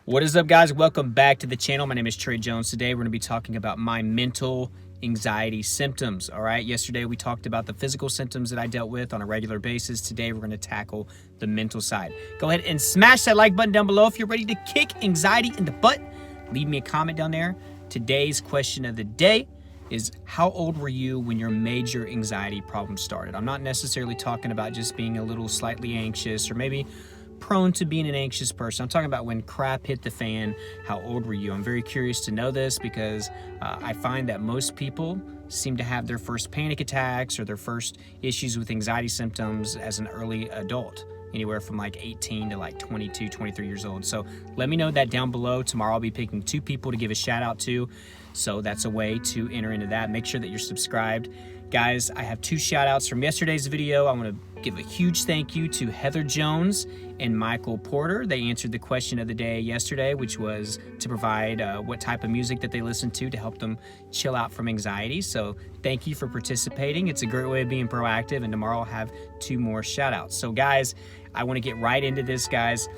What is up, guys? Welcome back to the channel. My name is Trey Jones. Today we're going to be talking about my mental anxiety symptoms. All right, yesterday we talked about the physical symptoms that I dealt with on a regular basis. Today we're going to tackle the mental side. Go ahead and smash that like button down below if you're ready to kick anxiety in the butt. Leave me a comment down there. Today's question of the day is, how old were you when your major anxiety problem started? I'm not necessarily talking about just being a little slightly anxious or maybe prone to being an anxious person. I'm talking about when crap hit the fan. How old were you? I'm very curious to know this because I find that most people seem to have their first panic attacks or their first issues with anxiety symptoms as an early adult, anywhere from like 18 to like 22, 23 years old. So let me know that down below. Tomorrow I'll be picking 2 people to give a shout out to. So that's a way to enter into that. Make sure that you're subscribed. Guys, I have 2 shout outs from yesterday's video. I want to give a huge thank you to Heather Jones and Michael Porter. They answered the question of the day yesterday, which was to provide what type of music that they listen to help them chill out from anxiety. So thank you for participating. It's a great way of being proactive, and tomorrow I'll have 2 more shout outs. So guys, I want to get right into this, guys.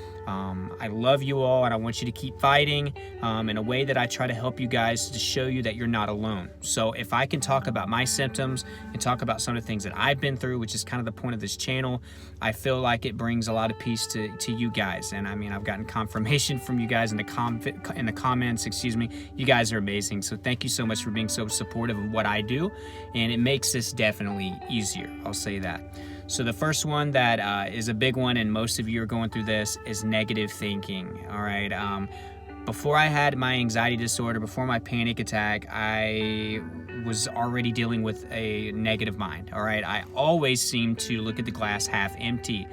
I love you all, and I want you to keep fighting in a way that I try to help you guys to show you that you're not alone. So if I can talk about my symptoms and talk about some of the things that I've been through, which is kind of the point of this channel, I feel like it brings a lot of peace to you guys. And I mean, I've gotten confirmation from you guys in the comments, excuse me. You guys are amazing. So thank you so much for being so supportive of what I do. And it makes this definitely easier. I'll say that. So the first one that is a big one, and most of you are going through this, is negative thinking. All right. Before I had my anxiety disorder, before my panic attack, I was already dealing with a negative mind. All right. I always seemed to look at the glass half empty.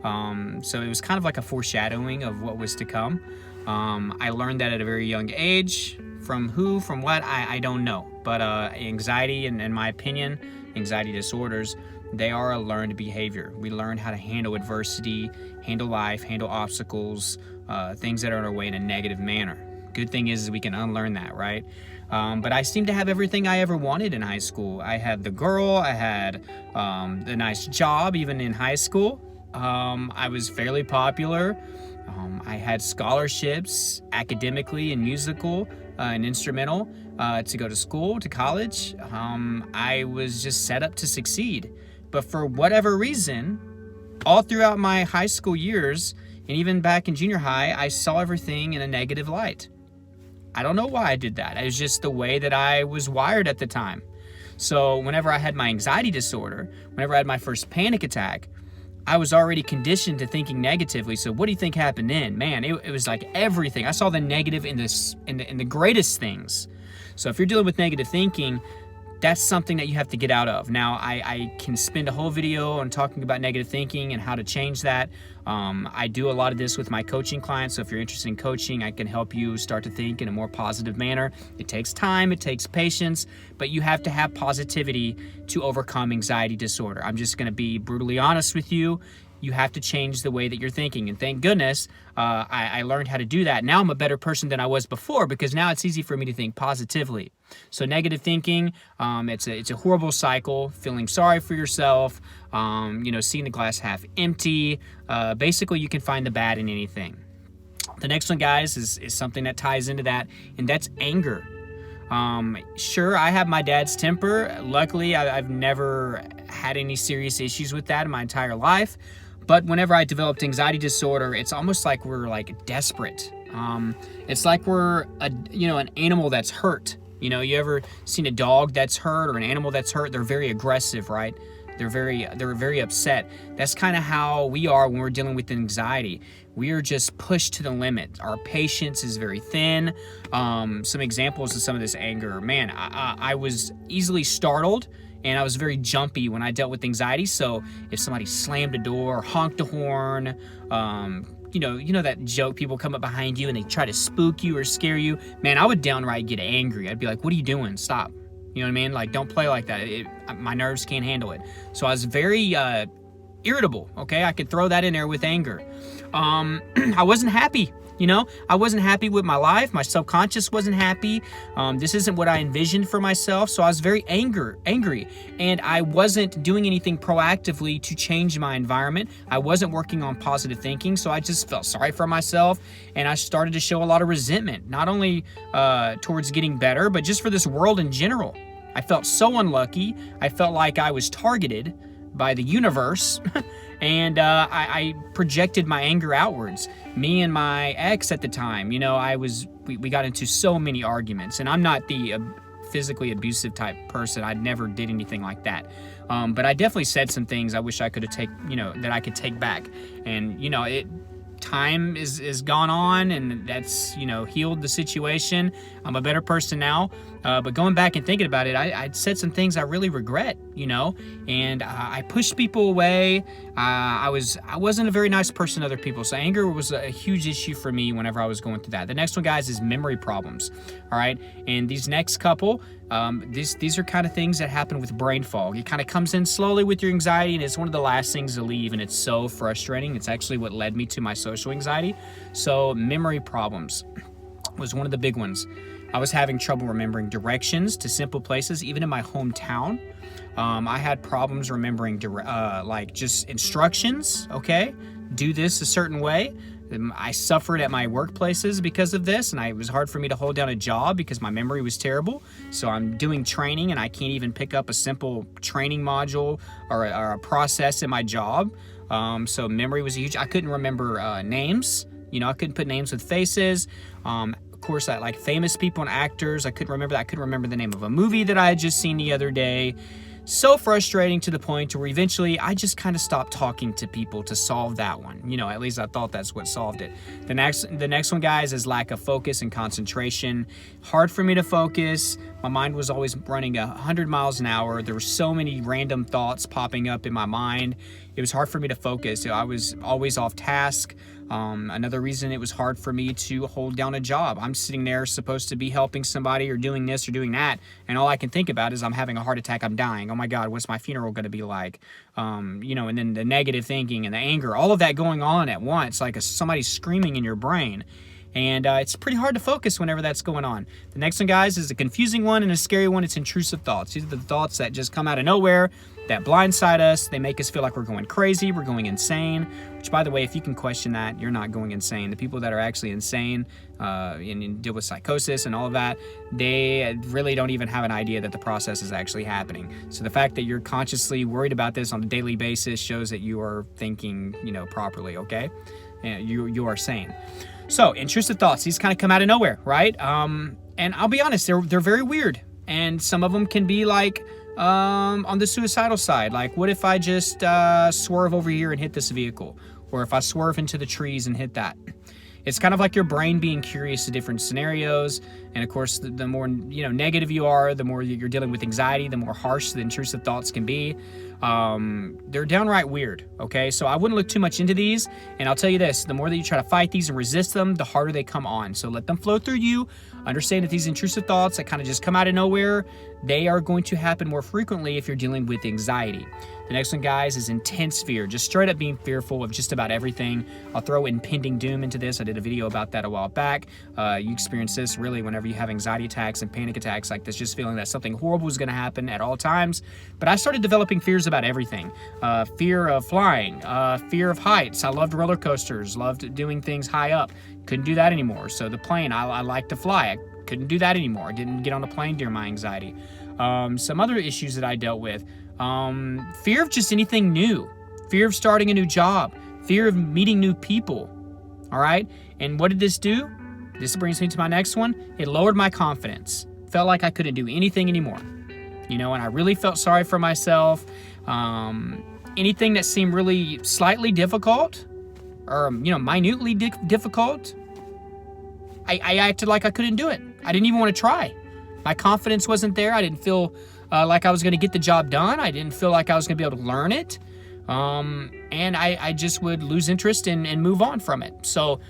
So it was kind of like a foreshadowing of what was to come. I learned that at a very young age. From what, I don't know. But anxiety, and in my opinion, anxiety disorders, they are a learned behavior. We learn how to handle adversity, handle life, handle obstacles, things that are in our way in a negative manner. Good thing is we can unlearn that, right? But I seemed to have everything I ever wanted in high school. I had the girl, I had the nice job, even in high school. I was fairly popular. I had scholarships academically and musical and instrumental to go to school, to college. I was just set up to succeed. But for whatever reason, all throughout my high school years, and even back in junior high, I saw everything in a negative light. I don't know why I did that. It was just the way that I was wired at the time. So whenever I had my anxiety disorder, whenever I had my first panic attack, I was already conditioned to thinking negatively. So what do you think happened then? Man, it was like everything. I saw the negative in the greatest things. So if you're dealing with negative thinking, that's something that you have to get out of. Now, I can spend a whole video on talking about negative thinking and how to change that. I do a lot of this with my coaching clients. So if you're interested in coaching, I can help you start to think in a more positive manner. It takes time, it takes patience, but you have to have positivity to overcome anxiety disorder. I'm just gonna be brutally honest with you. You have to change the way that you're thinking. And thank goodness I learned how to do that. Now I'm a better person than I was before, because now it's easy for me to think positively. So negative thinking, it's a horrible cycle, feeling sorry for yourself, seeing the glass half empty. Basically, you can find the bad in anything. The next one, guys, is something that ties into that, and that's anger. Sure, I have my dad's temper. Luckily, I've never had any serious issues with that in my entire life. But whenever I developed anxiety disorder, it's almost like we're like desperate. It's like we're an animal that's hurt. You ever seen a dog that's hurt or an animal that's hurt? They're very aggressive, right? They're very upset. That's kind of how we are when we're dealing with anxiety. We are just pushed to the limit. Our patience is very thin. Some examples of some of this anger. Man, I was easily startled, and I was very jumpy when I dealt with anxiety. So if somebody slammed a door, honked a horn, you know that joke, people come up behind you and they try to spook you or scare you. Man, I would downright get angry. I'd be like, what are you doing? Stop. You know what I mean? Like, don't play like that. My nerves can't handle it. So I was very irritable, okay? I could throw that in there with anger. I wasn't happy. You know, I wasn't happy with my life. My subconscious wasn't happy. This isn't what I envisioned for myself. So I was very angry, and I wasn't doing anything proactively to change my environment. I wasn't working on positive thinking. So I just felt sorry for myself, and I started to show a lot of resentment, not only towards getting better, but just for this world in general. I felt so unlucky. I felt like I was targeted by the universe. And I projected my anger outwards. Me and my ex at the time, you know, we got into so many arguments, and I'm not the physically abusive type person. I never did anything like that. But I definitely said some things I wish I could have that I could take back. And, you know, time is gone on, and that's, you know, healed the situation. I'm a better person now. But going back and thinking about it, I said some things I really regret, you know, and I pushed people away. I wasn't a very nice person to other people. So anger was a huge issue for me whenever I was going through that. The next one, guys, is memory problems. All right. And these next couple, these are kind of things that happen with brain fog. It kind of comes in slowly with your anxiety, and it's one of the last things to leave. And it's so frustrating. It's actually what led me to my social anxiety. So memory problems was one of the big ones. I was having trouble remembering directions to simple places, even in my hometown. I had problems remembering like just instructions. Okay, do this a certain way. I suffered at my workplaces because of this, and it was hard for me to hold down a job because my memory was terrible. So I'm doing training, and I can't even pick up a simple training module or a process in my job. So memory was huge. I couldn't remember names. You know, I couldn't put names with faces. Of course, I like famous people and actors. I couldn't remember that. I couldn't remember the name of a movie that I had just seen the other day. So frustrating to the point where eventually I just kind of stopped talking to people to solve that one. You know, at least I thought that's what solved it. The next one, guys, is lack of focus and concentration. Hard for me to focus. My mind was always running 100 miles an hour. There were so many random thoughts popping up in my mind. It was hard for me to focus. I was always off task. Another reason it was hard for me to hold down a job. I'm sitting there supposed to be helping somebody or doing this or doing that, and all I can think about is I'm having a heart attack, I'm dying. Oh my God, what's my funeral going to be like? You know, and then the negative thinking and the anger, all of that going on at once, like somebody screaming in your brain. And it's pretty hard to focus whenever that's going on. The next one, guys, is a confusing one and a scary one. It's intrusive thoughts. These are the thoughts that just come out of nowhere, that blindside us. They make us feel like we're going crazy, we're going insane. Which, by the way, if you can question that, you're not going insane. The people that are actually insane and deal with psychosis and all of that, they really don't even have an idea that the process is actually happening. So the fact that you're consciously worried about this on a daily basis shows that you are thinking, you know, properly, okay? And you are sane. So, intrusive thoughts, these kind of come out of nowhere, right? And I'll be honest, they're very weird. And some of them can be like on the suicidal side. Like, what if I just swerve over here and hit this vehicle? Or if I swerve into the trees and hit that? It's kind of like your brain being curious to different scenarios. And of course, the more, you know, negative you are, the more you're dealing with anxiety, the more harsh the intrusive thoughts can be. They're downright weird, okay? So I wouldn't look too much into these. And I'll tell you this, the more that you try to fight these and resist them, the harder they come on. So let them flow through you. Understand that these intrusive thoughts that kind of just come out of nowhere, they are going to happen more frequently if you're dealing with anxiety. The next one, guys, is intense fear. Just straight up being fearful of just about everything. I'll throw impending doom into this. I did a video about that a while back. You experience this really whenever you have anxiety attacks and panic attacks like this, just feeling that something horrible is going to happen at all times. But I started developing fears about everything. Fear of flying, fear of heights. I loved roller coasters, loved doing things high up. Couldn't do that anymore. So the plane, I like to fly. I couldn't do that anymore. I didn't get on a plane during my anxiety. Some other issues that I dealt with. Fear of just anything new. Fear of starting a new job. Fear of meeting new people. All right? And what did this do? This brings me to my next one. It lowered my confidence. Felt like I couldn't do anything anymore. You know, and I really felt sorry for myself. Anything that seemed really slightly difficult or, you know, minutely difficult, I acted like I couldn't do it. I didn't even want to try. My confidence wasn't there. I didn't feel like I was going to get the job done. I didn't feel like I was going to be able to learn it. And I just would lose interest and move on from it. So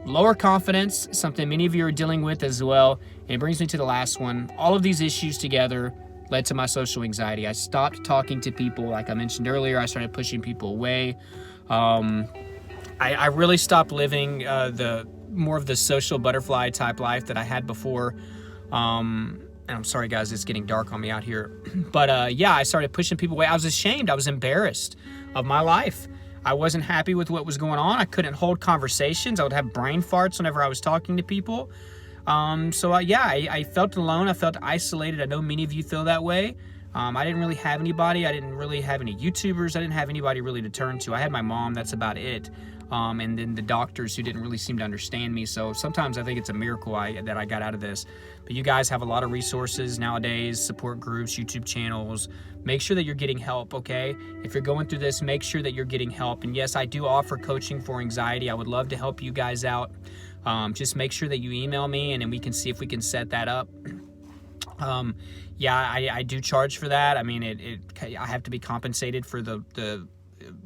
lower confidence, something many of you are dealing with as well. And it brings me to the last one. All of these issues together led to my social anxiety. I stopped talking to people. Like I mentioned earlier, I started pushing people away. I really stopped living the more of the social butterfly type life that I had before. And I'm sorry guys, it's getting dark on me out here. But yeah, I started pushing people away. I was ashamed. I was embarrassed of my life. I wasn't happy with what was going on. I couldn't hold conversations. I would have brain farts whenever I was talking to people. Yeah, I felt alone. I felt isolated. I know many of you feel that way. I didn't really have anybody. I didn't really have any YouTubers. I didn't have anybody really to turn to. I had my mom. That's about it. And then the doctors who didn't really seem to understand me. So sometimes I think it's a miracle that I got out of this. But you guys have a lot of resources nowadays, support groups, YouTube channels. Make sure that you're getting help, okay? If you're going through this, make sure that you're getting help. And yes, I do offer coaching for anxiety. I would love to help you guys out. Just make sure that you email me, and then we can see if we can set that up. Yeah, I do charge for that. I mean, I have to be compensated for the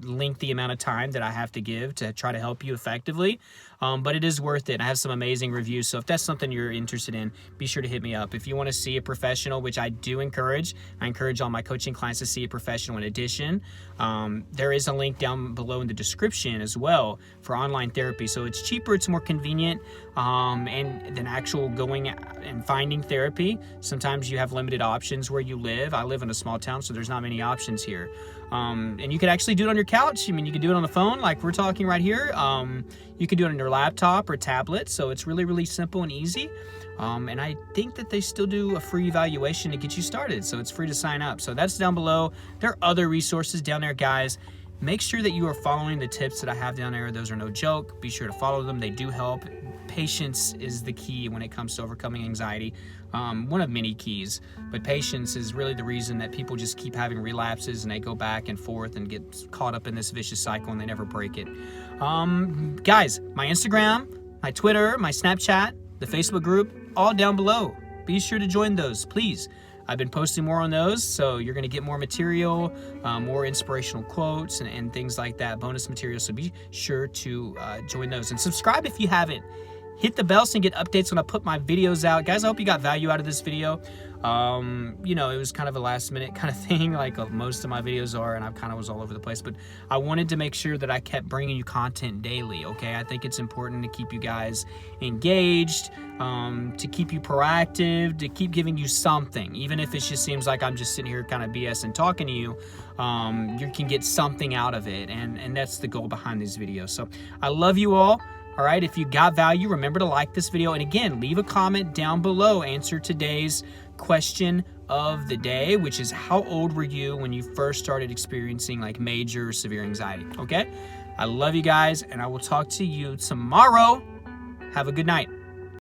lengthy amount of time that I have to give to try to help you effectively. But it is worth it. I have some amazing reviews. So if that's something you're interested in, be sure to hit me up. If you want to see a professional, which I do encourage, I encourage all my coaching clients to see a professional in addition. There is a link down below in the description as well for online therapy. So it's cheaper, it's more convenient, and than actual going and finding therapy. Sometimes you have limited options where you live. I live in a small town, so there's not many options here. And you could actually do it on your couch. I mean, you could do it on the phone like we're talking right here. You can do it on your laptop or tablet. So it's really, really simple and easy. And I think that they still do a free evaluation to get you started. So it's free to sign up. So that's down below. There are other resources down there, guys. Make sure that you are following the tips that I have down there. Those are no joke. Be sure to follow them. They do help. Patience is the key when it comes to overcoming anxiety. One of many keys, but patience is really the reason that people just keep having relapses and they go back and forth and get caught up in this vicious cycle and they never break it. Guys, my Instagram, my Twitter, my Snapchat, the Facebook group, all down below. Be sure to join those, please. I've been posting more on those, so you're going to get more material, more inspirational quotes and things like that, bonus material. So be sure to join those and subscribe if you haven't. Hit the bell so you get updates when I put my videos out. Guys, I hope you got value out of this video. You know, it was kind of a last minute kind of thing like most of my videos are, and I kind of was all over the place, but I wanted to make sure that I kept bringing you content daily, okay? I think it's important to keep you guys engaged, to keep you proactive, to keep giving you something, even if it just seems like I'm just sitting here kind of BS and talking to you. You can get something out of it, and that's the goal behind these videos. So I love you all. All right, if you got value, remember to like this video. And again, leave a comment down below. Answer today's question of the day, which is how old were you when you first started experiencing like major or severe anxiety? Okay, I love you guys, and I will talk to you tomorrow. Have a good night.